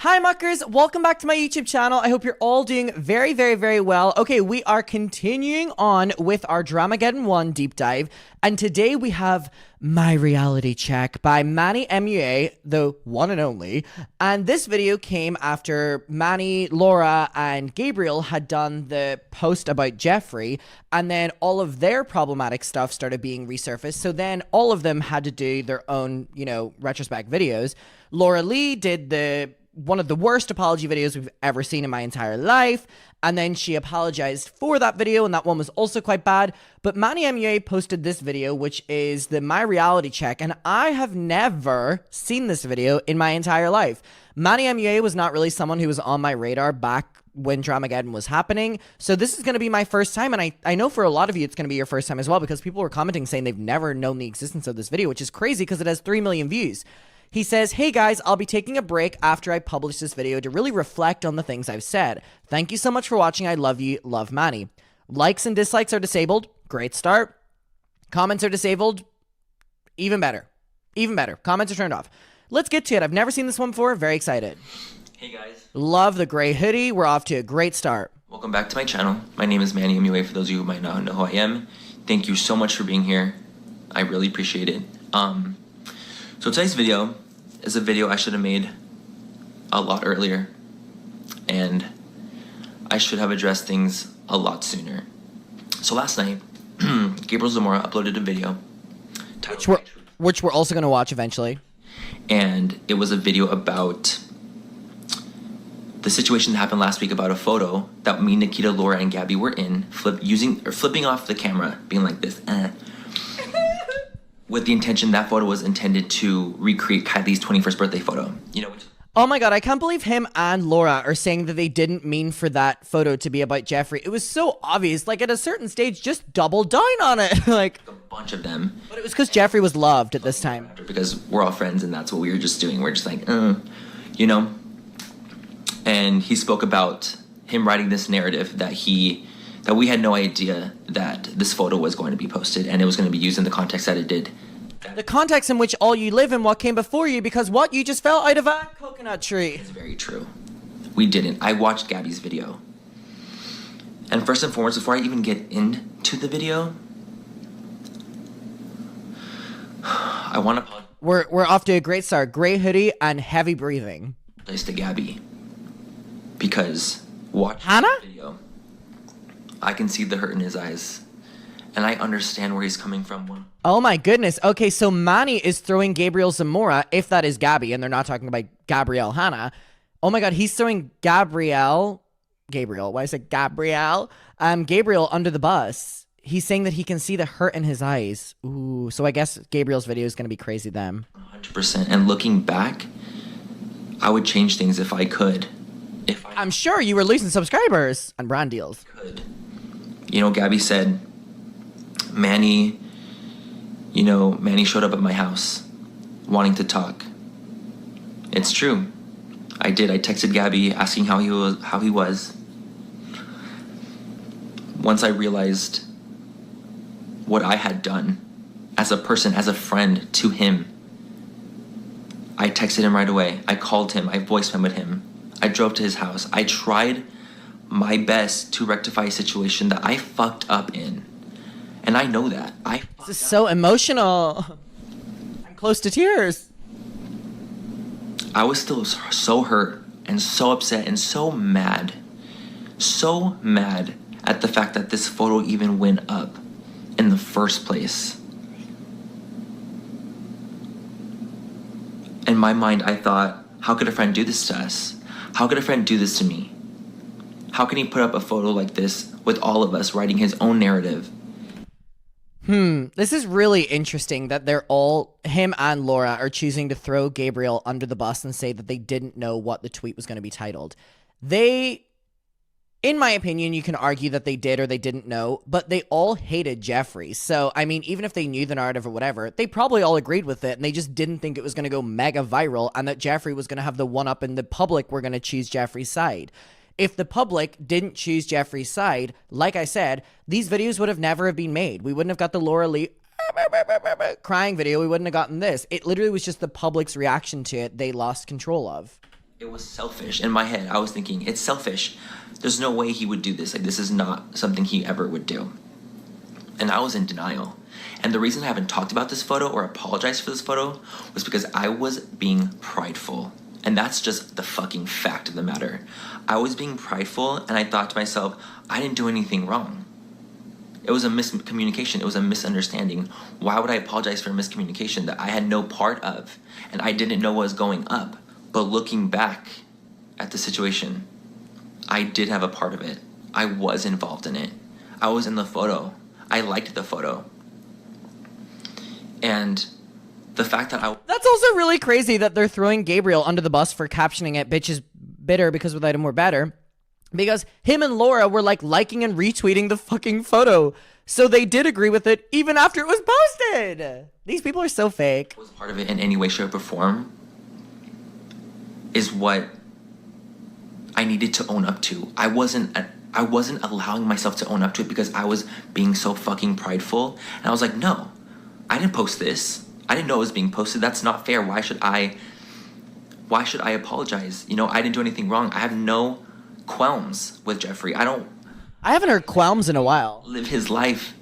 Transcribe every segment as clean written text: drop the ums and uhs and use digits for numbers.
Hi muckers, welcome back to my YouTube channel. I hope you're all doing very well. Okay, we are continuing on with our Dramageddon 1 deep dive, and today we have My Reality Check by Manny Mua, the one and only. And this video came after Manny, Laura, and Gabriel had done the post about Jeffree, and then all of their problematic stuff started being resurfaced. So then all of them had to do their own, retrospect videos. Laura Lee did one of the worst apology videos we've ever seen in my entire life, and then she apologized for that video, and that one was also quite bad. But Manny Mua posted this video, which is the My Reality Check, and I have never seen this video in my entire life. Manny Mua was not really someone who was on my radar back when Dramageddon was happening, so this is going to be my first time, and I know for a lot of you it's going to be your first time as well, because people were commenting saying they've never known the existence of this video, which is crazy because it has 3 million views. He says, "Hey guys, I'll be taking a break after I publish this video to really reflect on the things I've said. Thank you so much for watching. I love you. Love, Manny. Likes and dislikes are disabled. Great start. Comments are disabled. Even better. Even better. Comments are turned off. Let's get to it. I've never seen this one before. Very excited. Hey guys. Love the gray hoodie. We're off to a great start. Welcome back to my channel. My name is Manny Mua, for those of you who might not know who I am. Thank you so much for being here. I really appreciate it. So today's video is a video I should have made a lot earlier, and I should have addressed things a lot sooner. So last night, Gabriel Zamora uploaded a video Which we're also going to watch eventually. And it was a video about the situation that happened last week about a photo that me, Nikita, Laura, and Gabby were in, flipping off the camera, being like this, with the intention that photo was intended to recreate Kylie's 21st birthday photo. Oh my god, I can't believe him and Laura are saying that they didn't mean for that photo to be about Jeffree. It was so obvious. Like, at a certain stage, just double down on it. Like, a bunch of them. But it was because Jeffree was loved at this time. Because we're all friends, and that's what we were just doing. We're just like, And he spoke about him writing this narrative that we had no idea that this photo was going to be posted, and it was going to be used in the context that it did. The context in which all you live and what came before you, because what? You just fell out of a coconut tree. It's very true. We didn't. I watched Gabby's video. And first and foremost, before I even get into the video, I want to We're off to a great start. Gray hoodie and heavy breathing. apologize to Gabby, because watching Hannah? the video, I can see the hurt in his eyes, and I understand where he's coming from. Oh my goodness. Okay, so Manny is throwing Gabriel Zamora, if that is Gabby, and they're not talking about Gabrielle Hannah. Oh my god, he's throwing Gabriel, why is it Gabriel under the bus. He's saying that he can see the hurt in his eyes. Ooh, so I guess Gabriel's video is going to be crazy then. 100%. And looking back, I would change things if I could. I'm sure you were losing subscribers and brand deals. Gabby said, Manny showed up at my house wanting to talk. It's true. I did. I texted Gabby asking how he was. Once I realized what I had done as a person, as a friend to him, I texted him right away. I called him. I voice memoed him. I drove to his house. I tried my best to rectify a situation that I fucked up in. And I know that. This is so emotional. I'm close to tears. I was still so hurt and so upset and so mad at the fact that this photo even went up in the first place. In my mind, I thought, how could a friend do this to us? How could a friend do this to me? How can he put up a photo like this with all of us writing his own narrative? This is really interesting that him and Laura are choosing to throw Gabriel under the bus and say that they didn't know what the tweet was going to be titled. In my opinion, you can argue that they did or they didn't know, but they all hated Jeffree. So, I mean, even if they knew the narrative or whatever, they probably all agreed with it, and they just didn't think it was going to go mega viral and that Jeffree was going to have the one-up and the public were going to choose Jeffree's side. If the public didn't choose Jeffree's side, like I said, these videos would have never been made. We wouldn't have got the Laura Lee crying video. We wouldn't have gotten this. It literally was just the public's reaction to it they lost control of. It was selfish. In my head, I was thinking, it's selfish. There's no way he would do this. Like, this is not something he ever would do. And I was in denial. And the reason I haven't talked about this photo or apologized for this photo was because I was being prideful. And that's just the fucking fact of the matter. I was being prideful, and I thought to myself, I didn't do anything wrong. It was a miscommunication. It was a misunderstanding. Why would I apologize for a miscommunication that I had no part of and I didn't know what was going up? But looking back at the situation, I did have a part of it. I was involved in it. I was in the photo. I liked the photo. And the fact that That's also really crazy that they're throwing Gabriel under the bus for captioning it, bitch is bitter because without him we're better. Because him and Laura were like liking and retweeting the fucking photo. So they did agree with it even after it was posted. These people are so fake. was part of it in any way, shape, or form is what I needed to own up to. I wasn't allowing myself to own up to it because I was being so fucking prideful. And I was like, no, I didn't post this. I didn't know it was being posted. That's not fair. Why should I apologize? You know, I didn't do anything wrong. I have no qualms with Jeffrey. I haven't heard qualms in a while. live his life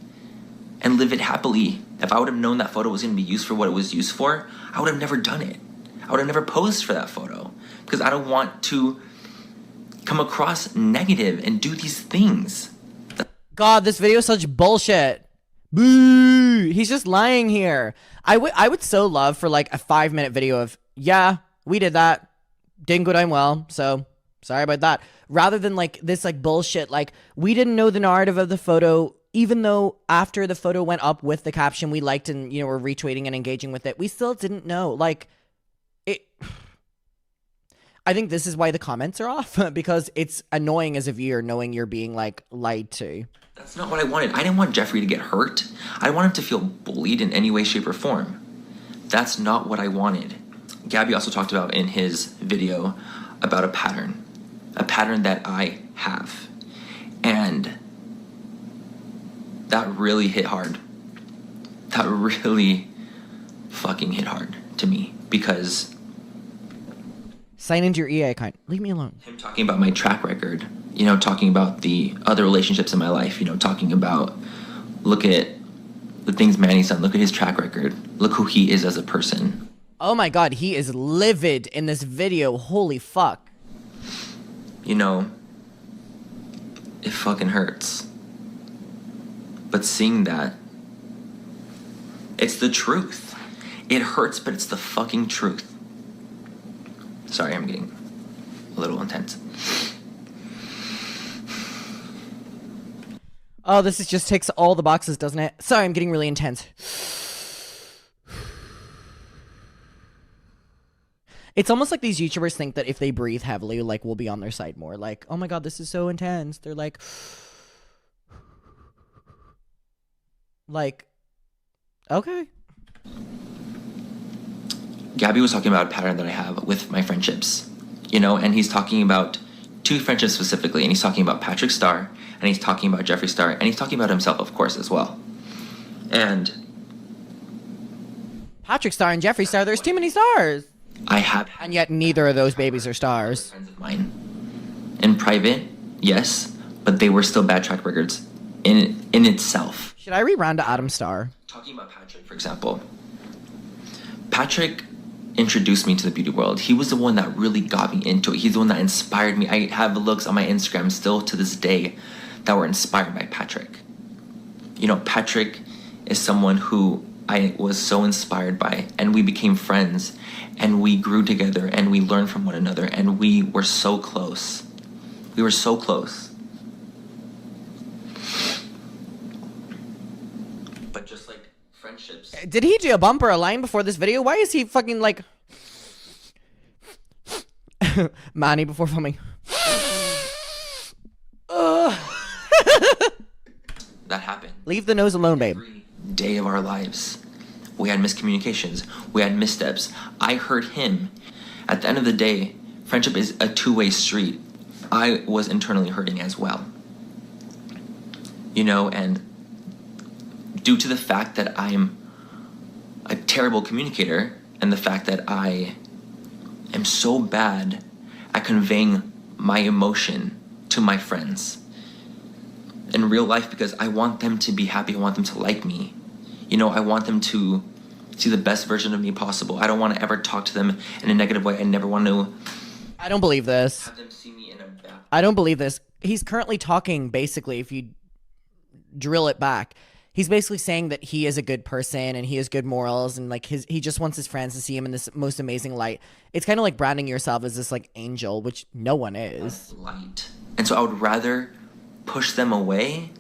and live it happily. If I would have known that photo was going to be used for what it was used for, I would have never done it. I would have never posed for that photo because I don't want to come across negative and do these things. God, this video is such bullshit. Boo! He's just lying here. I would so love for like a 5-minute video of, yeah, we did that. Didn't go down well, so sorry about that. Rather than like this like bullshit, like we didn't know the narrative of the photo, even though after the photo went up with the caption we liked and, you know, were retweeting and engaging with it, we still didn't know. Like, it... I think this is why the comments are off, because it's annoying as a viewer knowing you're being like lied to. That's not what I wanted. I didn't want Jeffrey to get hurt. I didn't want him to feel bullied in any way, shape, or form. That's not what I wanted. Gabby also talked about in his video about a pattern that I have. And that really hit hard. That really fucking hit hard to me because... Sign into your EA account. Leave me alone. Him talking about my track record, you know, talking about the other relationships in my life, you know, talking about, look at the things Manny's done, look at his track record, look who he is as a person. Oh my god, he is livid in this video. Holy fuck. You know, it fucking hurts. But seeing that, it's the truth. It hurts, but it's the fucking truth. Sorry, I'm getting a little intense. Oh, this is just ticks all the boxes, doesn't it? Sorry, I'm getting really intense. It's almost like these YouTubers think that if they breathe heavily, like, we'll be on their side more. Like, oh my god, this is so intense. They're like... Like, okay. Gabby was talking about a pattern that I have with my friendships, you know, and he's talking about 2 friendships specifically, and he's talking about Patrick Starr, and he's talking about Jeffree Star, and he's talking about himself, of course, as well. And Patrick Star and Jeffree Star, there's too many stars. I have, and yet neither of those babies are stars. Friends of mine, in private, yes, but they were still bad track records in itself. Should I rebrand to Adam Star? Talking about Patrick, for example, Patrick introduced me to the beauty world. He was the one that really got me into it. He's the one that inspired me. I have looks on my Instagram still to this day that were inspired by Patrick. You know, Patrick is someone who I was so inspired by, and we became friends, and we grew together, and we learned from one another, and we were so close. We were so close. But just like friendships. Did he do a bump or a line before this video? Why is he fucking like... Manny before filming. That happened. Leave the nose alone, babe. Every day of our lives, we had miscommunications. We had missteps. I hurt him. At the end of the day, friendship is a two-way street. I was internally hurting as well. You know, and due to the fact that I'm a terrible communicator and the fact that I am so bad at conveying my emotion to my friends in real life because I want them to be happy. I want them to like me. You know, I want them to see the best version of me possible. I don't want to ever talk to them in a negative way. I never want to. I don't believe this. Have them see me in a bad. I don't believe this. He's currently talking, basically, if you drill it back, he's basically saying that he is a good person and he has good morals and like he just wants his friends to see him in this most amazing light. It's kind of like branding yourself as this like angel, which no one is. Light. And so I would rather push them away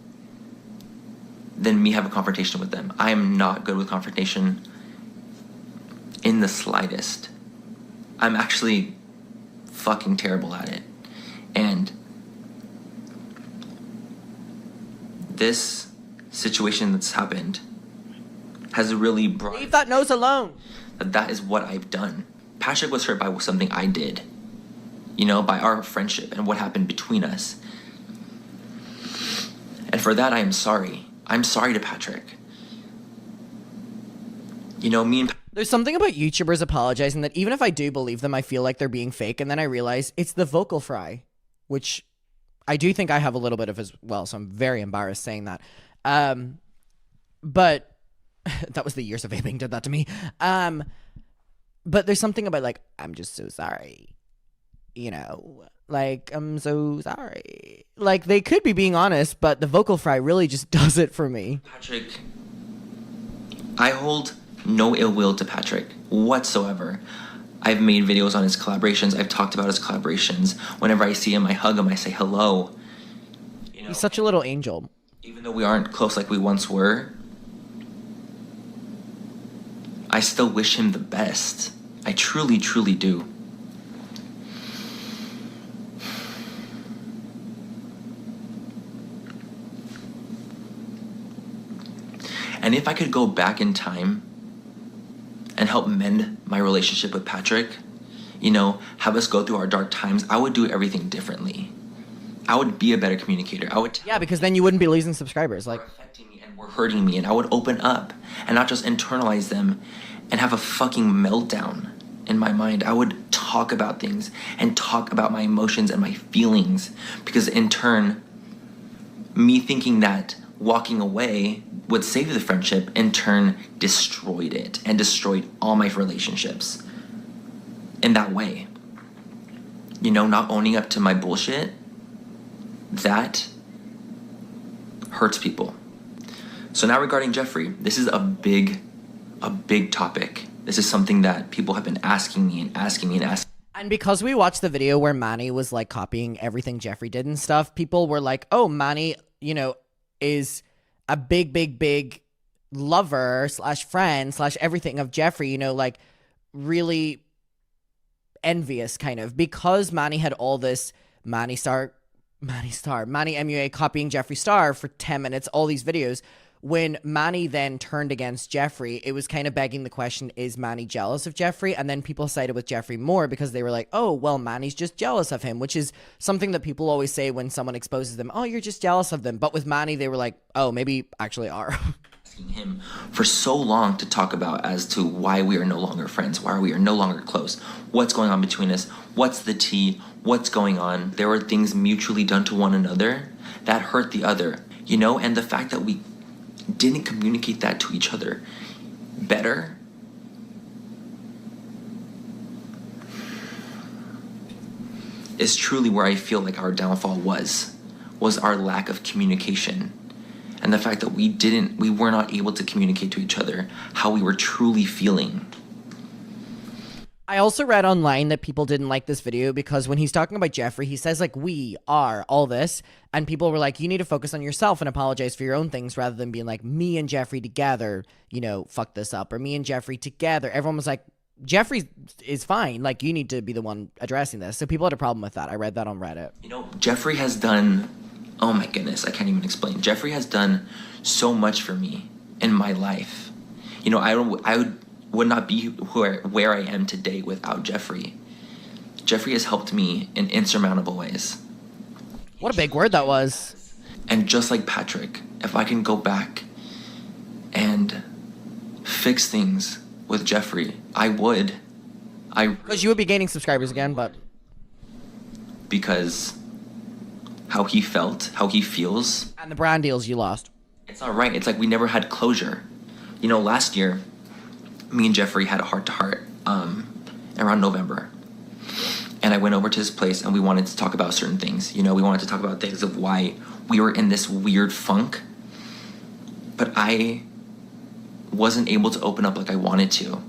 than me have a confrontation with them. I am not good with confrontation in the slightest. I'm actually fucking terrible at it. And this situation that's happened has really brought Leave that nose alone. that is what I've done. Patrick was hurt by something I did, you know, by our friendship and what happened between us. And for that, I am sorry. I'm sorry to Patrick. You know, me and There's something about YouTubers apologizing that even if I do believe them, I feel like they're being fake. And then I realize it's the vocal fry, which I do think I have a little bit of as well. So I'm very embarrassed saying that. But that was the years of vaping did that to me. But there's something about like, I'm just so sorry. You know, like, I'm so sorry. Like, they could be being honest, but the vocal fry really just does it for me. Patrick, I hold no ill will to Patrick whatsoever. I've made videos on his collaborations. I've talked about his collaborations. Whenever I see him, I hug him. I say hello. You know, He's such a little angel. even though we aren't close like we once were, I still wish him the best. I truly, truly do. And if I could go back in time and help mend my relationship with Patrick, you know, have us go through our dark times, I would do everything differently. I would be a better communicator. I would Yeah, because then you wouldn't be losing subscribers. Like, were affecting me and were hurting me, and I would open up and not just internalize them and have a fucking meltdown in my mind. I would talk about things and talk about my emotions and my feelings, because in turn, me thinking that walking away would save the friendship in turn destroyed it and destroyed all my relationships in that way. You know, not owning up to my bullshit, that hurts people. So now regarding Jeffrey, this is a big topic. This is something that people have been asking me and asking me and asking. and because we watched the video where Manny was like copying everything Jeffrey did and stuff, people were like, oh, Manny, you know, is a big lover / friend / everything of Jeffrey, you know, like really envious kind of, because Manny had all this Manny MUA copying Jeffree Star for 10 minutes, all these videos. When Manny then turned against Jeffrey, it was kind of begging the question, is Manny jealous of Jeffrey? And then people sided with Jeffrey more because they were like, oh, well, Manny's just jealous of him, which is something that people always say when someone exposes them. Oh, you're just jealous of them. But with Manny, they were like, oh, maybe actually are. Asking him for so long to talk about as to why we are no longer friends, why we are no longer close, what's going on between us, what's the tea, what's going on. There were things mutually done to one another that hurt the other, you know, and the fact that we didn't communicate that to each other better is truly where I feel like our downfall was our lack of communication. And the fact that we were not able to communicate to each other how we were truly feeling. I also read online that people didn't like this video because when he's talking about Jeffrey, he says like, we are all this. And people were like, you need to focus on yourself and apologize for your own things rather than being like, me and Jeffrey together, you know, fuck this up. Or me and Jeffrey together. Everyone was like, Jeffrey is fine. Like, you need to be the one addressing this. So people had a problem with that. I read that on Reddit. You know, Jeffrey has done, oh my goodness, I can't even explain. Jeffrey has done so much for me in my life. You know, I would not be where I am today without Jeffrey. Jeffrey has helped me in insurmountable ways. What a big word that was. And just like Patrick, if I can go back and fix things with Jeffrey, I would. Because you would be gaining subscribers again, but... because how he felt, how he feels. And the brand deals you lost. It's not right. It's like we never had closure. You know, last year, me and Jeffrey had a heart-to-heart around November. And I went over to his place and we wanted to talk about certain things. You know, we wanted to talk about things of why we were in this weird funk. But I wasn't able to open up like I wanted to.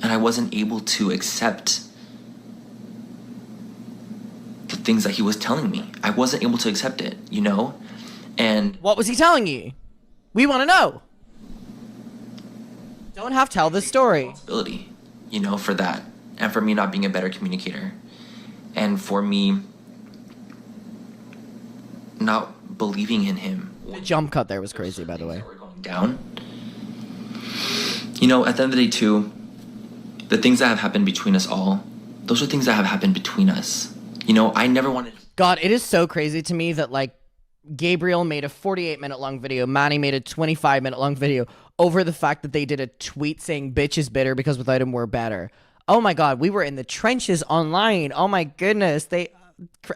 And I wasn't able to accept the things that he was telling me. I wasn't able to accept it, you know? And what was he telling you? We want to know. Don't have to tell the story. Responsibility, you know, for that. And for me not being a better communicator. And for me not believing in him. The jump cut there was crazy, by the way. We're going down. You know, at the end of the day, too, the things that have happened between us all, those are things that have happened between us. You know, I never wanted... God, it is so crazy to me that, like, Gabriel made a 48-minute long video, Manny made a 25-minute long video over the fact that they did a tweet saying bitch is bitter because without him we're better. Oh my God, we were in the trenches online. Oh my goodness.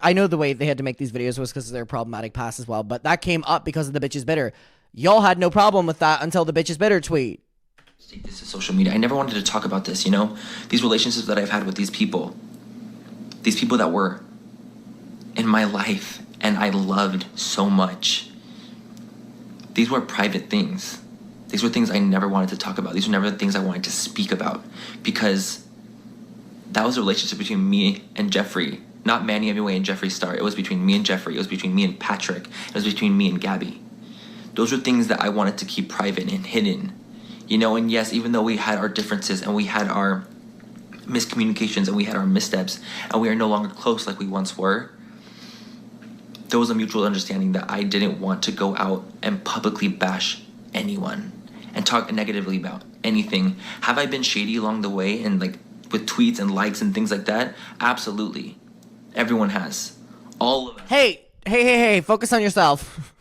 I know the way they had to make these videos was because of their problematic past as well, but that came up because of the bitch is bitter. Y'all had no problem with that until the bitch is bitter tweet. Take this to social media. I never wanted to talk about this, you know? These relationships that I've had with these people that were in my life and I loved so much. These were private things. These were things I never wanted to talk about. These were never the things I wanted to speak about because that was a relationship between me and Jeffrey. Not Manny Mua and Jeffree Star. It was between me and Jeffrey. It was between me and Patrick. It was between me and Gabby. Those were things that I wanted to keep private and hidden. You know, and yes, even though we had our differences and we had our miscommunications and we had our missteps and we are no longer close like we once were, there was a mutual understanding that I didn't want to go out and publicly bash anyone and talk negatively about anything. Have I been shady along the way and like with tweets and likes and things like that? Absolutely. Everyone has. All of us. Hey, focus on yourself.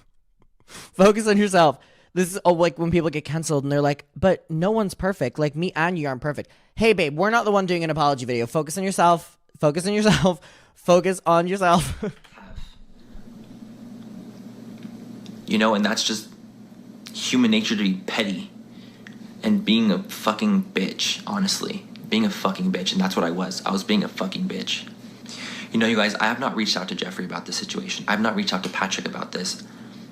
Focus on yourself. This is like when people get canceled and they're like, but no one's perfect. Like me and you aren't perfect. Hey, babe, we're not the one doing an apology video. Focus on yourself. Focus on yourself. Focus on yourself. You know, and that's just human nature to be petty and being a fucking bitch, honestly. Being a fucking bitch, and that's what I was. I was being a fucking bitch. You know, you guys, I have not reached out to Jeffrey about this situation. I have not reached out to Patrick about this.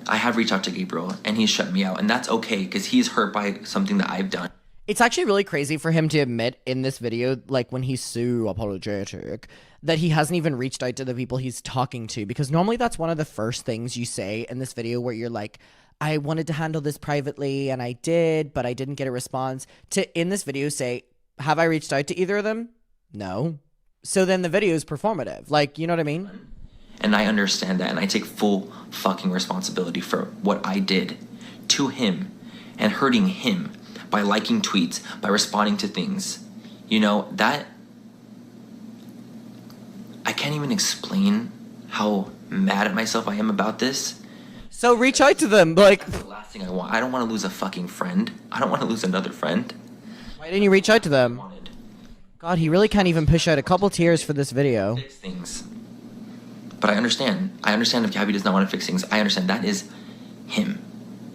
I have reached out to Gabriel, and he's shut me out, and that's okay, because he's hurt by something that I've done. It's actually really crazy for him to admit in this video, like when he's so apologetic, that he hasn't even reached out to the people he's talking to, because normally that's one of the first things you say in this video where you're like, I wanted to handle this privately, and I did, but I didn't get a response. To, in this video, say, have I reached out to either of them? No. So then the video is performative. Like, you know what I mean? And I understand that, and I take full fucking responsibility for what I did to him and hurting him by liking tweets, by responding to things. You know, that... I can't even explain how mad at myself I am about this. So reach out to them, like... That's the last thing I want. I don't want to lose a fucking friend. I don't want to lose another friend. Why didn't you reach out to them? God, he really can't even push out a couple tears for this video. Fix things. But I understand. I understand if Gabby does not want to fix things. I understand. That is him.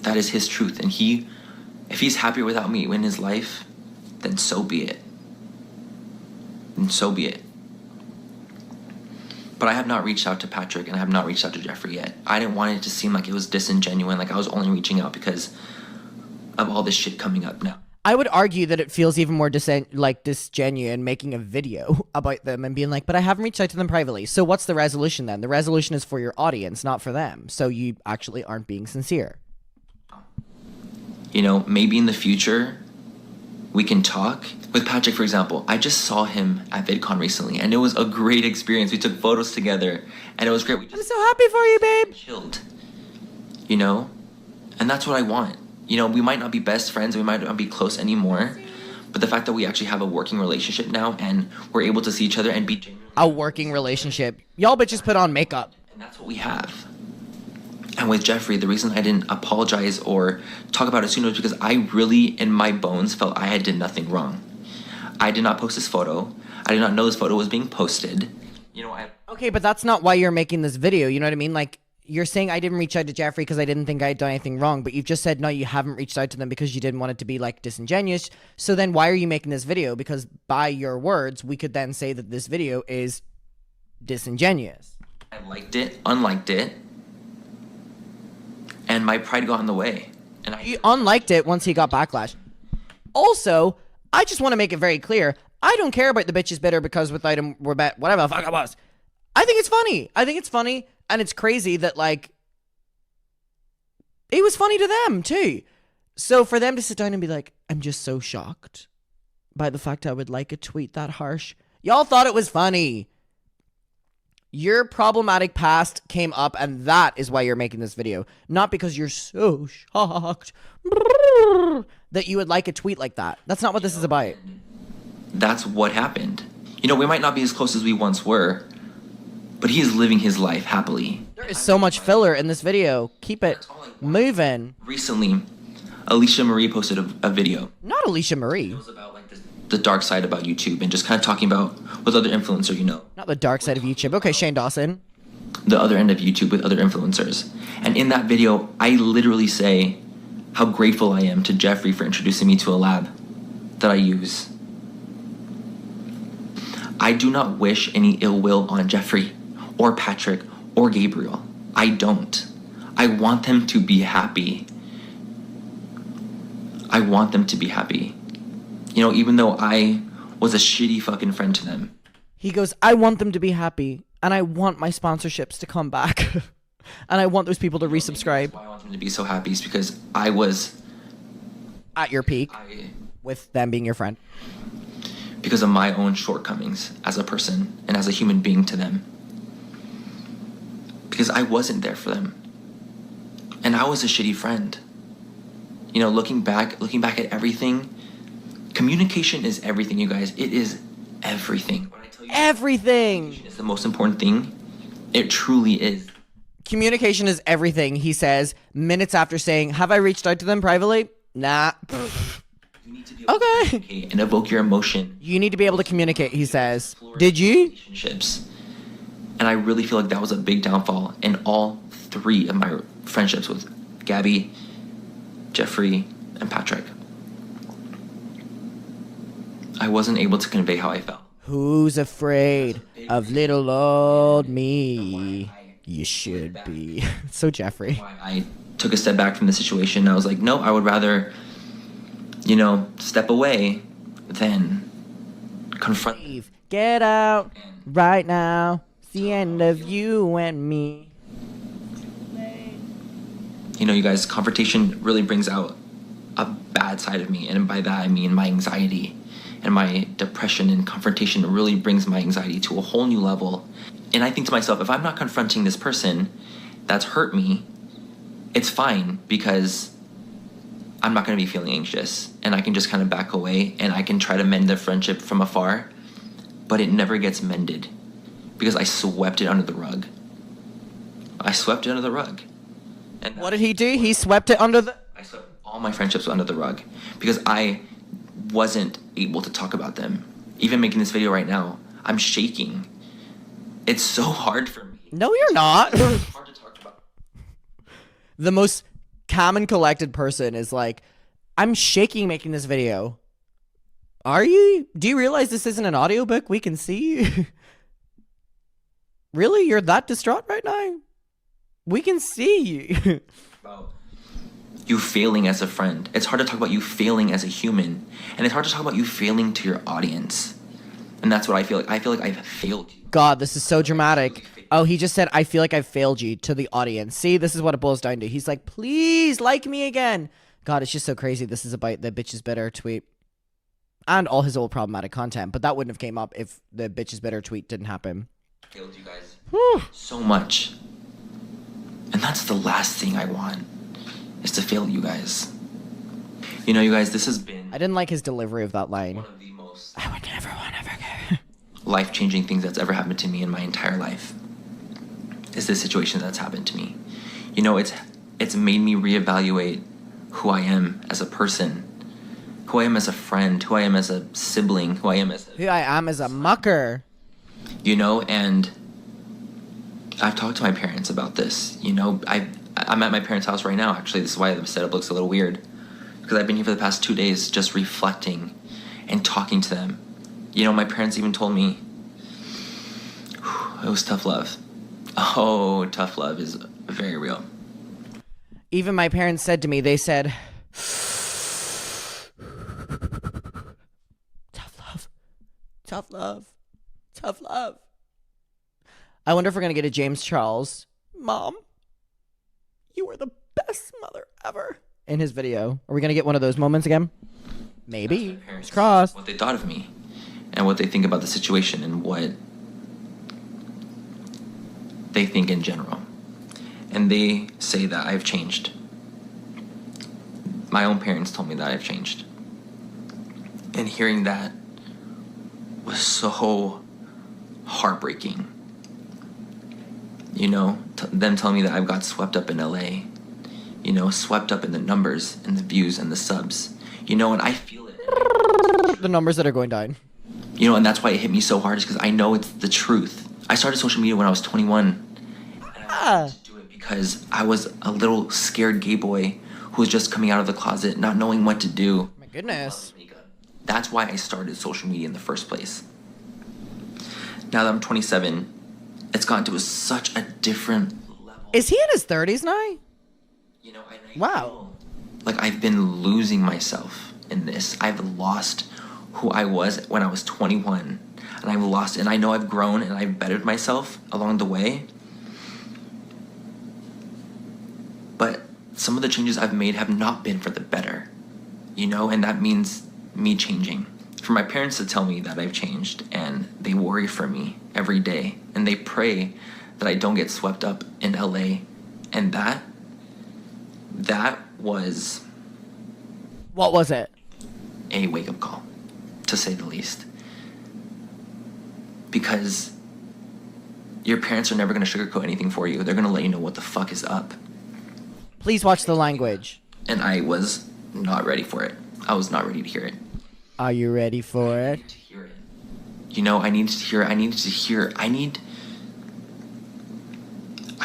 That is his truth. And if he's happier without me in his life, then so be it. And so be it. But I have not reached out to Patrick and I have not reached out to Jeffrey yet. I didn't want it to seem like it was disingenuous, like I was only reaching out because of all this shit coming up now. I would argue that it feels even more disgenuine making a video about them and being like, but I haven't reached out to them privately. So what's the resolution then? The resolution is for your audience, not for them. So you actually aren't being sincere. You know, maybe in the future we can talk. With Patrick, for example, I just saw him at VidCon recently and it was a great experience. We took photos together and it was great. I'm so happy for you, babe. Chilled. You know? And that's what I want. You know, we might not be best friends, we might not be close anymore, but the fact that we actually have a working relationship now and we're able to see each other and be genuinely... A working relationship. Y'all bitches put on makeup. And that's what we have. And with Jeffrey, the reason I didn't apologize or talk about it sooner was because I really, in my bones, felt I did nothing wrong. I did not post this photo. I did not know this photo was being posted. You know, Okay, but that's not why you're making this video. You know what I mean? Like, you're saying I didn't reach out to Jeffrey because I didn't think I had done anything wrong, but you've just said no, you haven't reached out to them because you didn't want it to be like disingenuous. So then why are you making this video? Because by your words, we could then say that this video is disingenuous. I liked it, unliked it, and my pride got in the way. And He unliked it once he got backlash. Also, I just want to make it very clear, I don't care about the bitch is bitter because without him we're bet whatever the fuck it was. I think it's funny. I think it's funny, and it's crazy that like it was funny to them too. So for them to sit down and be like, I'm just so shocked by the fact I would like a tweet that harsh. Y'all thought it was funny. Your problematic past came up, and that is why you're making this video. Not because you're so shocked that you would like a tweet like that. That's not what this is about. That's what happened. You know, we might not be as close as we once were, but he is living his life happily. There is so much filler in this video. Keep it moving. Recently, Alicia Marie posted a video. Not Alicia Marie. It was about like the dark side about YouTube and just kind of talking about with other influencers, you know. Not the dark side of YouTube. Okay, Shane Dawson. The other end of YouTube with other influencers. And in that video, I literally say how grateful I am to Jeffrey for introducing me to a lab that I use. I do not wish any ill will on Jeffrey or Patrick or Gabriel. I don't. I want them to be happy. I want them to be happy. You know, even though I was a shitty fucking friend to them. He goes, I want them to be happy, and I want my sponsorships to come back. And I want those people to resubscribe. Why I want them to be so happy is because I was at your peak with them being your friend. Because of my own shortcomings as a person and as a human being to them. Because I wasn't there for them. And I was a shitty friend. You know, looking back at everything, communication is everything, you guys. It is everything. When I tell you everything. Communication is the most important thing. It truly is. Communication is everything, he says, minutes after saying, have I reached out to them privately? Nah. You need to be able to communicate and evoke your emotion. You need to be able to communicate, he says. Did you? Relationships. And I really feel like that was a big downfall in all three of my friendships with Gabby, Jeffrey, and Patrick. I wasn't able to convey how I felt. Who's afraid of little old me? You should be. So Jeffrey. Why I took a step back from the situation. I was like, no, I would rather, you know, step away than confront. Leave. Get out right now. It's the end of you and me. You know, you guys, confrontation really brings out a bad side of me. And by that, I mean my anxiety and my depression. And confrontation really brings my anxiety to a whole new level. And I think to myself, if I'm not confronting this person that's hurt me, it's fine because I'm not going to be feeling anxious. And I can just kind of back away and I can try to mend the friendship from afar. But it never gets mended because I swept it under the rug. I swept it under the rug. And what did he do? He swept it under the... I swept all my friendships under the rug because I wasn't able to talk about them. Even making this video right now, I'm shaking. It's so hard for me. No, you're not. It's hard to talk about. The most calm and collected person is like, I'm shaking making this video. Are you? Do you realize this isn't an audiobook? We can see you. Really? You're that distraught right now? We can see you. About you failing as a friend. It's hard to talk about you failing as a human. And it's hard to talk about you failing to your audience. And that's what I feel like. I feel like I've failed you. God, this is so dramatic. Oh, he just said, I feel like I've failed you to the audience. See, this is what it boils down to. He's like, please like me again. God, it's just so crazy. This is about the bitch is bitter tweet. And all his old problematic content. But that wouldn't have came up if the bitch is bitter tweet didn't happen. I failed you guys Whew. so much. And that's the last thing I want, is to fail you guys. You know, you guys, this has been... I didn't like his delivery of that line. One of the most I would never want to forget. life-changing things that's ever happened to me in my entire life is this situation that's happened to me. You know, it's made me reevaluate who I am as a person, who I am as a friend, who I am as a sibling, who I am as a mucker. You know, and I've talked to my parents about this. You know, I'm at my parents' house right now. Actually, this is why the setup looks a little weird, because I've been here for the past 2 days just reflecting and talking to them. You know, my parents even told me it was tough love. Oh, tough love is very real. Even my parents said to me, they said, tough love, tough love, tough love. I wonder if we're going to get a James Charles, Mom, you were the best mother ever, in his video. Are we going to get one of those moments again? Maybe. It's crossed. What they thought of me and what they think about the situation and what they think in general. And they say that I've changed. My own parents told me that I've changed. And hearing that was so heartbreaking. You know, them telling me that I've got swept up in LA. You know, swept up in the numbers and the views and the subs. You know, and I feel it. The numbers that are going down. You know, and that's why it hit me so hard, is because I know it's the truth. I started social media when I was 21. And I wanted to do it because I was a little scared gay boy who was just coming out of the closet, not knowing what to do. My goodness. That's why I started social media in the first place. Now that I'm 27, it's gone to such a different level. Is he in his 30s now? You know, I Wow. feel like I've been losing myself in this. I've lost who I was when I was 21. And I've lost, and I know I've grown and I've bettered myself along the way. But some of the changes I've made have not been for the better. You know, and that means me changing. For my parents to tell me that I've changed, and they worry for me every day, and they pray that I don't get swept up in LA, and that was What was it? a wake-up call, to say the least. Because your parents are never going to sugarcoat anything for you. They're going to let you know what the fuck is up. Please watch the language. And I was not ready for it. I was not ready to hear it. Are you ready for it? To hear it. You know, I needed to hear it. I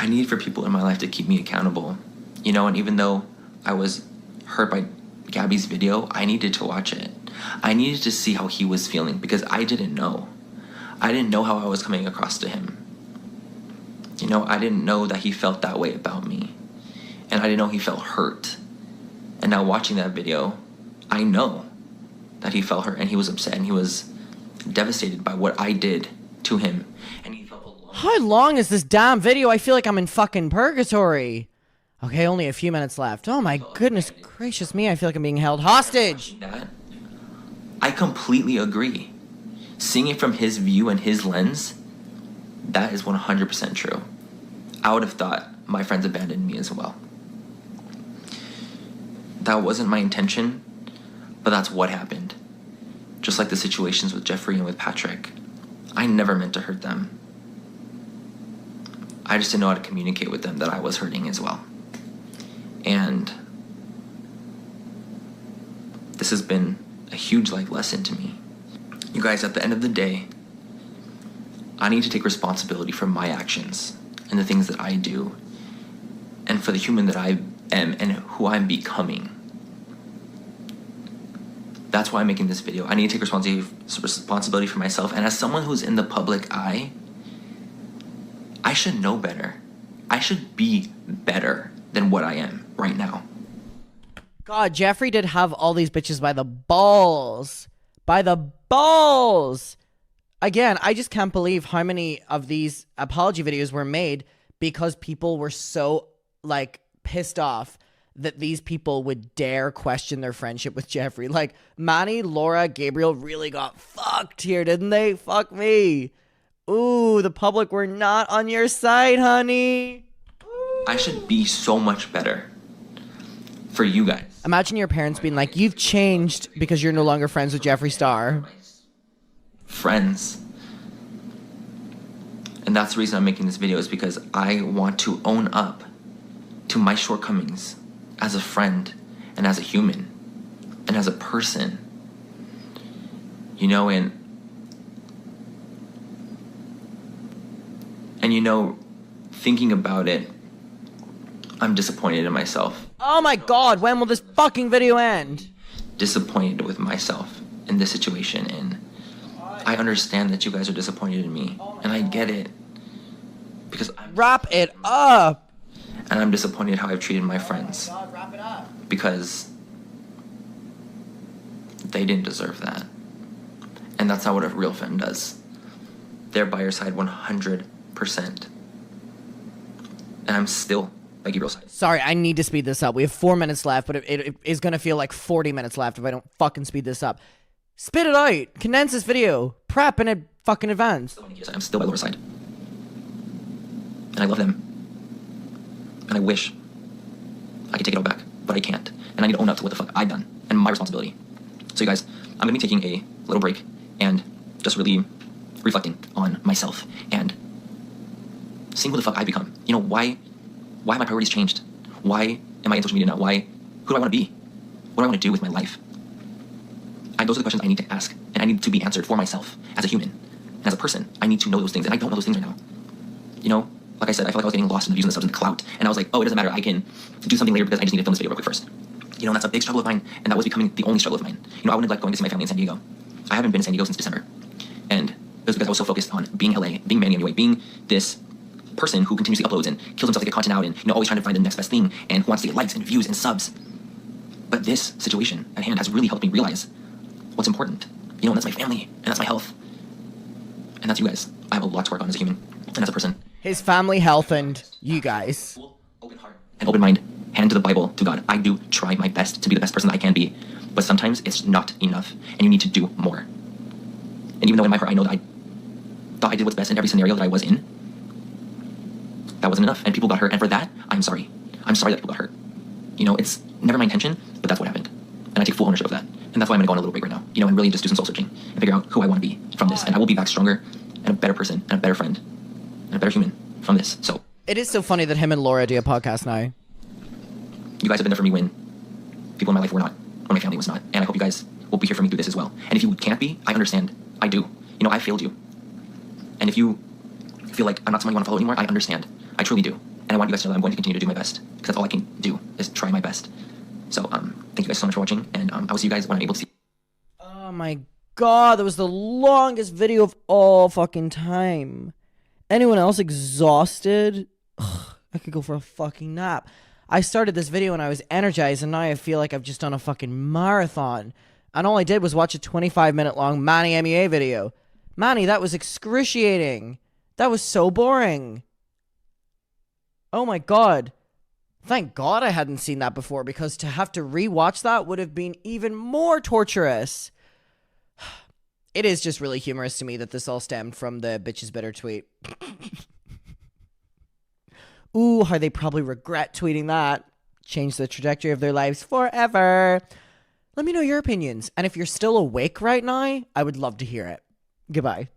need for people in my life to keep me accountable. You know, and even though I was hurt by Gabby's video, I needed to watch it. I needed to see how he was feeling, because I didn't know. I didn't know how I was coming across to him. You know, I didn't know that he felt that way about me. And I didn't know he felt hurt. And now watching that video, I know that he felt hurt and he was upset and he was devastated by what I did to him. And he felt alone. How long is this damn video? I feel like I'm in fucking purgatory. Okay, only a few minutes left. Oh my goodness gracious me, I feel like I'm being held hostage. That, I completely agree. Seeing it from his view and his lens, that is 100% true. I would have thought my friends abandoned me as well. That wasn't my intention, but that's what happened. Just like the situations with Jeffrey and with Patrick. I never meant to hurt them. I just didn't know how to communicate with them that I was hurting as well. And this has been a huge lesson to me. You guys, at the end of the day, I need to take responsibility for my actions and the things that I do, and for the human that I am and who I'm becoming. That's why I'm making this video. I need to take responsibility for myself, and as someone who's in the public eye, I should know better. I should be better than what I am right now. God, Jeffrey did have all these bitches by the balls. By the balls. Again, I just can't believe how many of these apology videos were made because people were so, pissed off that these people would dare question their friendship with Jeffrey. Like, Manny, Laura, Gabriel really got fucked here, didn't they? Fuck me. Ooh, the public were not on your side, honey. I should be so much better for you guys. Imagine your parents being like, you've changed because you're no longer friends with Jeffree Star. Friends. And that's the reason I'm making this video, is because I want to own up to my shortcomings as a friend and as a human and as a person. You know, and you know, thinking about it, I'm disappointed in myself. Oh my god, when will this fucking video end? Disappointed with myself in this situation, and I understand that you guys are disappointed in me, and I get it. Because Wrap it up. And I'm disappointed how I've treated my friends. Wrap it up. Because they didn't deserve that. And that's not what a real friend does. They're by your side 100%. And I'm still by Gabriel's side. Sorry, I need to speed this up. We have 4 minutes left, but it is going to feel like 40 minutes left if I don't fucking speed this up. Spit it out. Condense this video. Prep in fucking advance. I'm still by Laura's side. And I love them. And I wish I could take it all back, but I can't. And I need to own up to what the fuck I've done and my responsibility. So you guys, I'm going to be taking a little break and just really reflecting on myself and seeing who the fuck I've become. You know, why have my priorities changed? Why am I in social media now? Who do I want to be? What do I want to do with my life? Those are the questions I need to ask, and I need to be answered for myself as a human. And as a person, I need to know those things, and I don't know those things right now. You know, like I said, I feel like I was getting lost in the views and the subs and the clout, and I was like, oh, it doesn't matter, I can do something later because I just need to film this video real quick first. You know, and that's a big struggle of mine, and that was becoming the only struggle of mine. You know, I would neglect going to see my family in San Diego. I haven't been in San Diego since December. And it was because I was so focused on being LA, being Manny Mua, being this person who continuously uploads and kills himself to get content out and, you know, always trying to find the next best thing and who wants to get likes and views and subs. But this situation at hand has really helped me realize what's important. You know, and that's my family, and that's my health, and that's you guys. I have a lot to work on as a human and as a person. His family, health, and you guys. Open heart and open mind, hand to the Bible, to God. I do try my best to be the best person that I can be, but sometimes it's not enough, and you need to do more. And even though in my heart I know that I thought I did what's best in every scenario that I was in, that wasn't enough, and people got hurt, and for that, I'm sorry. I'm sorry that people got hurt. You know, it's never my intention, but that's what happened. And I take full ownership of that. And that's why I'm going to go on a little break right now, you know, and really just do some soul searching and figure out who I want to be from this. And I will be back stronger and a better person and a better friend and a better human from this. So It is so funny that him and Laura do a podcast now. you guys have been there for me when people in my life were not, when my family was not. And I hope you guys will be here for me through this as well. And if you can't be, I understand. I do. You know, I failed you. And if you feel like I'm not someone you want to follow anymore, I understand. I truly do. And I want you guys to know that I'm going to continue to do my best, because that's all I can do is try my best. So thank you guys so much for watching, and I will see you guys when I'm able to see. Oh my god, that was the longest video of all fucking time. Anyone else exhausted? Ugh, I could go for a fucking nap. I started this video and I was energized, and now I feel like I've just done a fucking marathon. And all I did was watch a 25-minute long Manny Mua video. Manny, that was excruciating. That was so boring. Oh my god. Thank God I hadn't seen that before, because to have to rewatch that would have been even more torturous. It is just really humorous to me that this all stemmed from the bitches bitter tweet. Ooh, how they probably regret tweeting that. Change the trajectory of their lives forever. Let me know your opinions. And if you're still awake right now, I would love to hear it. Goodbye.